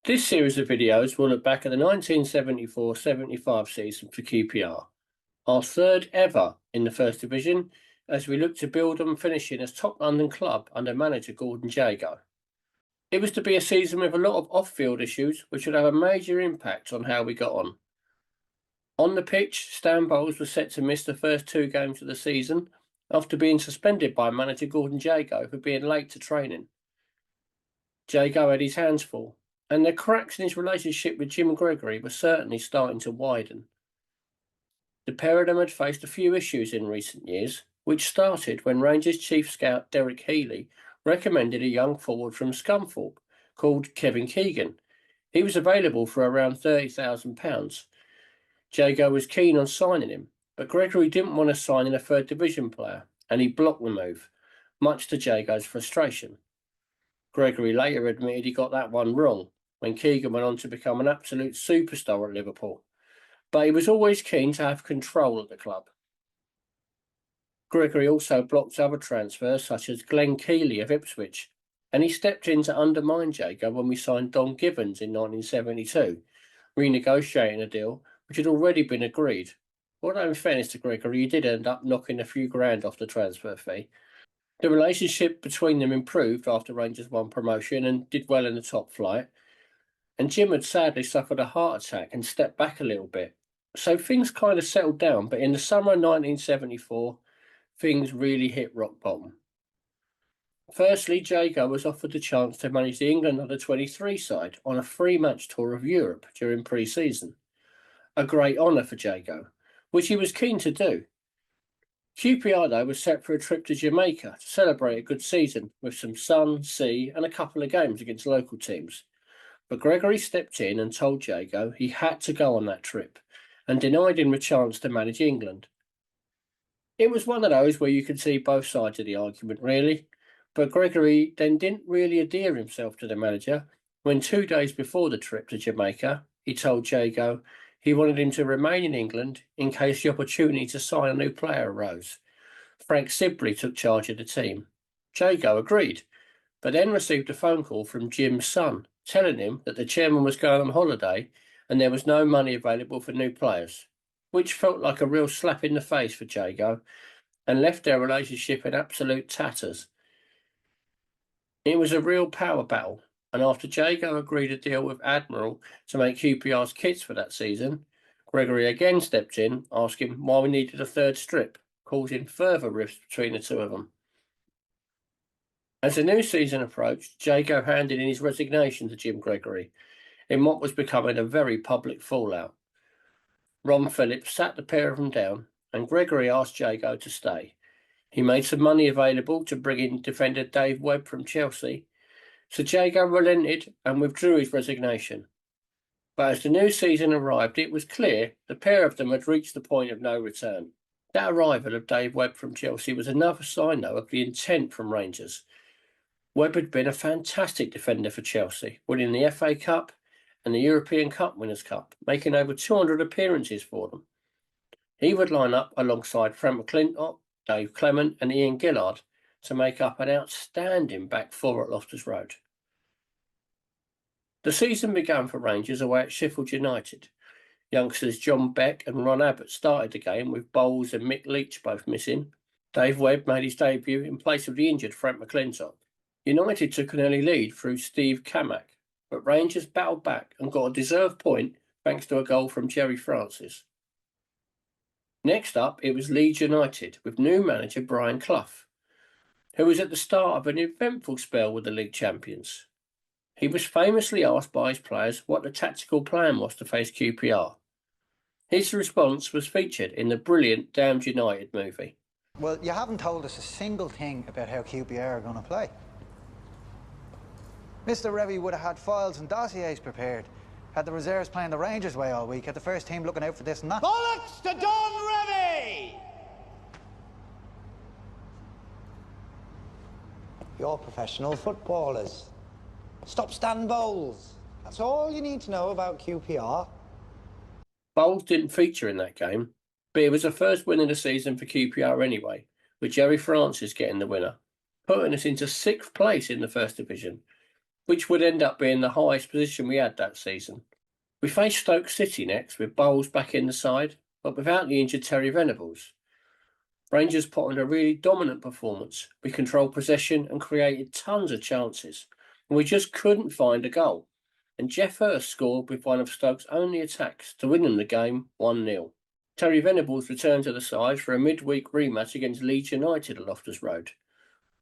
This series of videos will look back at the 1974-75 season for QPR, our third ever in the First Division, as we look to build on finishing as top London club under manager Gordon Jago. It was to be a season with a lot of off-field issues which would have a major impact on how we got on. On the pitch, Stan Bowles was set to miss the first two games of the season after being suspended by manager Gordon Jago for being late to training. Jago had his hands full, and the cracks in his relationship with Jim Gregory were certainly starting to widen. The pair of them had faced a few issues in recent years, which started when Rangers chief scout Derek Healy recommended a young forward from Scunthorpe called Kevin Keegan. He was available for around £30,000. Jago was keen on signing him, but Gregory didn't want to sign in a third division player, and he blocked the move, much to Jago's frustration. Gregory later admitted he got that one wrong when Keegan went on to become an absolute superstar at Liverpool, but he was always keen to have control at the club. Gregory also blocked other transfers such as Glenn Keeley of Ipswich, and he stepped in to undermine Jago when we signed Don Gibbons in 1972, renegotiating a deal which had already been agreed. Although in fairness to Gregory, he did end up knocking a few grand off the transfer fee. The relationship between them improved after Rangers won promotion and did well in the top flight, and Jim had sadly suffered a heart attack and stepped back a little bit. So things kind of settled down, but in the summer of 1974, things really hit rock bottom. Firstly, Jago was offered the chance to manage the England under-23 side on a three-match tour of Europe during pre-season. A great honour for Jago, which he was keen to do. QPR, though, was set for a trip to Jamaica to celebrate a good season with some sun, sea and a couple of games against local teams. But Gregory stepped in and told Jago he had to go on that trip and denied him the chance to manage England. It was one of those where you could see both sides of the argument, really, but Gregory then didn't really endear himself to the manager when 2 days before the trip to Jamaica, he told Jago he wanted him to remain in England in case the opportunity to sign a new player arose. Frank Sibley took charge of the team. Jago agreed, but then received a phone call from Jim's son, telling him that the chairman was going on holiday and there was no money available for new players, which felt like a real slap in the face for Jago and left their relationship in absolute tatters. It was a real power battle, and after Jago agreed a deal with Admiral to make QPR's kits for that season, Gregory again stepped in, asking why we needed a third strip, causing further rifts between the two of them. As the new season approached, Jago handed in his resignation to Jim Gregory in what was becoming a very public fallout. Ron Phillips sat the pair of them down, and Gregory asked Jago to stay. He made some money available to bring in defender Dave Webb from Chelsea, so Jago relented and withdrew his resignation. But as the new season arrived, it was clear the pair of them had reached the point of no return. That arrival of Dave Webb from Chelsea was another sign, though, of the intent from Rangers. Webb had been a fantastic defender for Chelsea, winning the FA Cup and the European Cup Winners' Cup, making over 200 appearances for them. He would line up alongside Frank McClintock, Dave Clement and Ian Gillard to make up an outstanding back four at Loftus Road. The season began for Rangers away at Sheffield United. Youngsters John Beck and Ron Abbott started the game with Bowles and Mick Leach both missing. Dave Webb made his debut in place of the injured Frank McClintock. United took an early lead through Steve Camack, but Rangers battled back and got a deserved point thanks to a goal from Jerry Francis. Next up, it was Leeds United with new manager Brian Clough, who was at the start of an eventful spell with the league champions. He was famously asked by his players what the tactical plan was to face QPR. His response was featured in the brilliant Damned United movie. Well, you haven't told us a single thing about how QPR are going to play. Mr. Revy would have had files and dossiers prepared. Had the reserves playing the Rangers way all week, had the first team looking out for this and that. Bollocks to Don Revy! You're professional footballers. Stop Stan Bowles. That's all you need to know about QPR. Bowles didn't feature in that game, but it was the first win of the season for QPR anyway, with Jerry Francis getting the winner, putting us into 6th place in the First Division. which would end up being the highest position we had that season. We faced Stoke City next, with Bowles back in the side, but without the injured Terry Venables. Rangers put on a really dominant performance. We controlled possession and created tons of chances, and we just couldn't find a goal. And Jeff Hurst scored with one of Stoke's only attacks to win them the game 1-0. Terry Venables returned to the side for a midweek rematch against Leeds United at Loftus Road.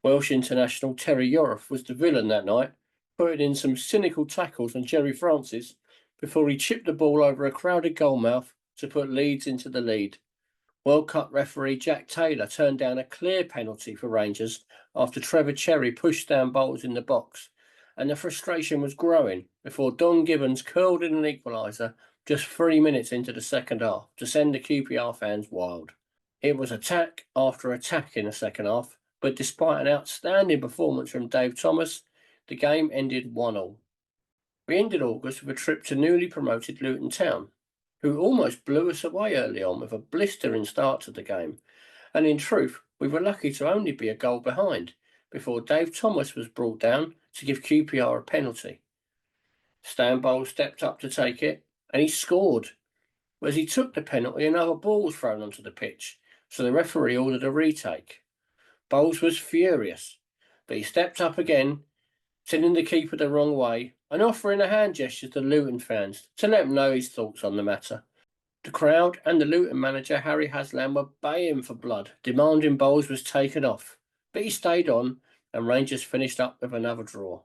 Welsh international Terry Yorath was the villain that night, putting in some cynical tackles on Jerry Francis before he chipped the ball over a crowded goalmouth to put Leeds into the lead. World Cup referee Jack Taylor turned down a clear penalty for Rangers after Trevor Cherry pushed down Bowles in the box, and the frustration was growing before Don Gibbons curled in an equaliser just 3 minutes into the second half to send the QPR fans wild. It was attack after attack in the second half, but despite an outstanding performance from Dave Thomas, the game ended 1-1. We ended August with a trip to newly promoted Luton Town, who almost blew us away early on with a blistering start to the game, and in truth, we were lucky to only be a goal behind before Dave Thomas was brought down to give QPR a penalty. Stan Bowles stepped up to take it, and he scored. As he took the penalty, another ball was thrown onto the pitch, so the referee ordered a retake. Bowles was furious, but he stepped up again, sending the keeper the wrong way and offering a hand gesture to Luton fans to let them know his thoughts on the matter. The crowd and the Luton manager Harry Haslam were baying for blood, demanding Bowles was taken off, but he stayed on and Rangers finished up with another draw.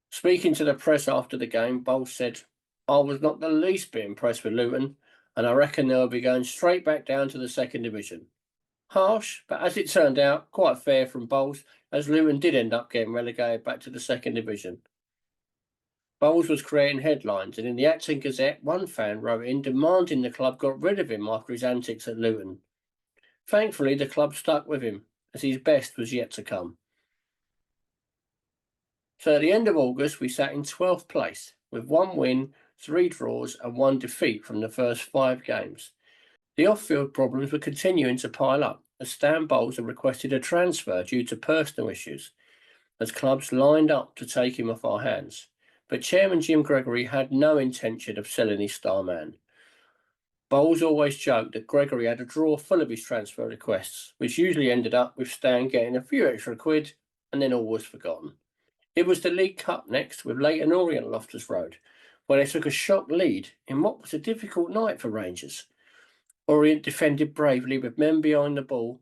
Speaking to the press after the game, Bowles said, "I was not the least bit impressed with Luton, and I reckon they'll be going straight back down to the second division." Harsh, but as it turned out, quite fair from Bowles, as Luton did end up getting relegated back to the second division. Bowles was creating headlines, and in the Acton Gazette, one fan wrote in demanding the club got rid of him after his antics at Luton. Thankfully, the club stuck with him, as his best was yet to come. So at the end of August, we sat in 12th place, with 1 win, 3 draws and 1 defeat from the first 5 games. The off-field problems were continuing to pile up, as Stan Bowles had requested a transfer due to personal issues, as clubs lined up to take him off our hands. But Chairman Jim Gregory had no intention of selling his star man. Bowles always joked that Gregory had a drawer full of his transfer requests, which usually ended up with Stan getting a few extra quid, and then all was forgotten. It was the League Cup next, with Leyton Orient at Loftus Road, where they took a shock lead in what was a difficult night for Rangers. Orient defended bravely with men behind the ball,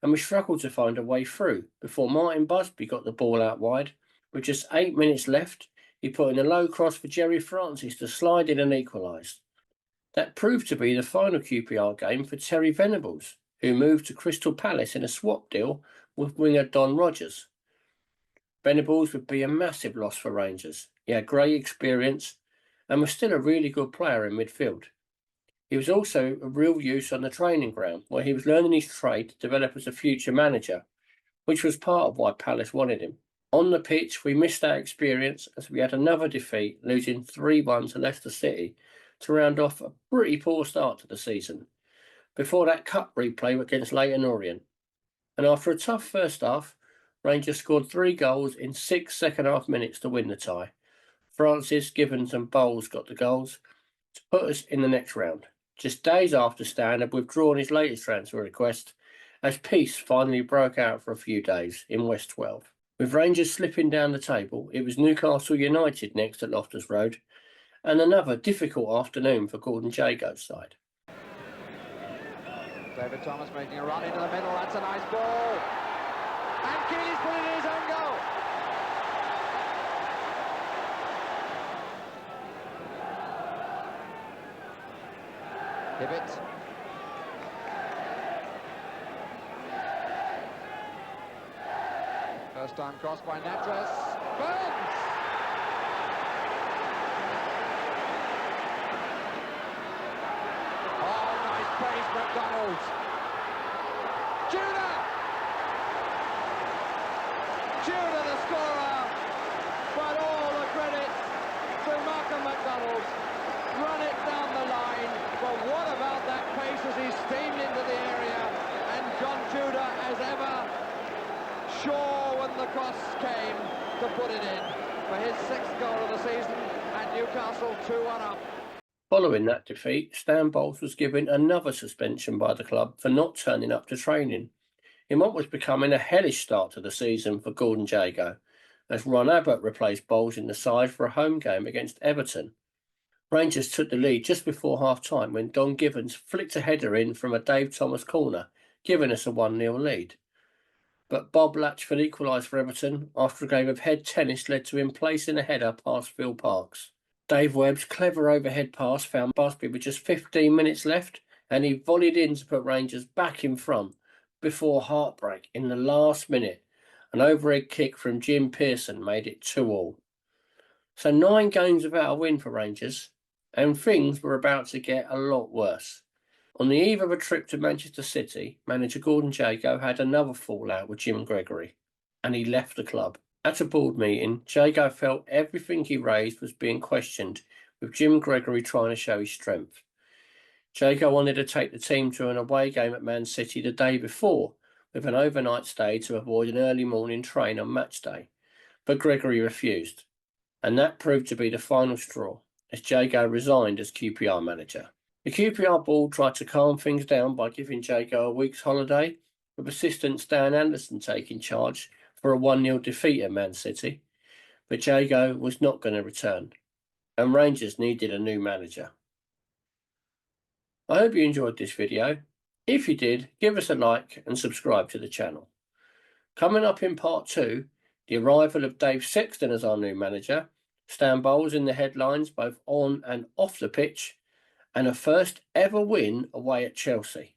and we struggled to find a way through before Martin Busby got the ball out wide. With just 8 minutes left, he put in a low cross for Jerry Francis to slide in and equalise. That proved to be the final QPR game for Terry Venables, who moved to Crystal Palace in a swap deal with winger Don Rogers. Venables would be a massive loss for Rangers. He had great experience and was still a really good player in midfield. He was also of real use on the training ground, where he was learning his trade to develop as a future manager, which was part of why Palace wanted him. On the pitch, we missed that experience as we had another defeat, losing 3-1 to Leicester City to round off a pretty poor start to the season, before that cup replay against Leyton Orient. And after a tough first half, Rangers scored 3 goals in 6 second-half minutes to win the tie. Francis, Gibbons and Bowles got the goals to put us in the next round, just days after Stan had withdrawn his latest transfer request, as peace finally broke out for a few days in West 12. With Rangers slipping down the table, it was Newcastle United next at Loftus Road, and another difficult afternoon for Gordon Jago's side. David Thomas making a run into the middle, that's a nice ball, and Keely's put it in his own goal. Hibbett. First time cross by Natras. Burns! Oh, nice pace, McDonald's. Judah! Judah the scorer, but all the credit to Malcolm McDonald. Run it down the line, but what about that pace as he steamed into the area, and John Judah, as ever, sure when the cross came to for his 6th goal of the season, and Newcastle 2-1 up. Following that defeat, Stan Bowles was given another suspension by the club for not turning up to training, in what was becoming a hellish start to the season for Gordon Jago, as Ron Abbott replaced Bowles in the side for a home game against Everton. Rangers took the lead just before half-time when Don Givens flicked a header in from a Dave Thomas corner, giving us a 1-0 lead. But Bob Latchford equalised for Everton after a game of head tennis led to him placing a header past Phil Parkes. Dave Webb's clever overhead pass found Busby with just 15 minutes left, and he volleyed in to put Rangers back in front before heartbreak in the last minute. An overhead kick from Jim Pearson made it 2-2. So 9 games without a win for Rangers, and things were about to get a lot worse. On the eve of a trip to Manchester City, manager Gordon Jago had another fallout with Jim Gregory, and he left the club. At a board meeting, Jago felt everything he raised was being questioned, with Jim Gregory trying to show his strength. Jago wanted to take the team to an away game at Man City the day before, with an overnight stay to avoid an early morning train on match day, but Gregory refused, and that proved to be the final straw, as Jago resigned as QPR manager. The QPR board tried to calm things down by giving Jago a week's holiday, with assistant Stan Anderson taking charge for a 1-0 defeat at Man City, but Jago was not going to return, and Rangers needed a new manager. I hope you enjoyed this video. If you did, give us a like and subscribe to the channel. Coming up in part 2, the arrival of Dave Sexton as our new manager, Stan Bowles in the headlines both on and off the pitch, and a first ever win away at Chelsea.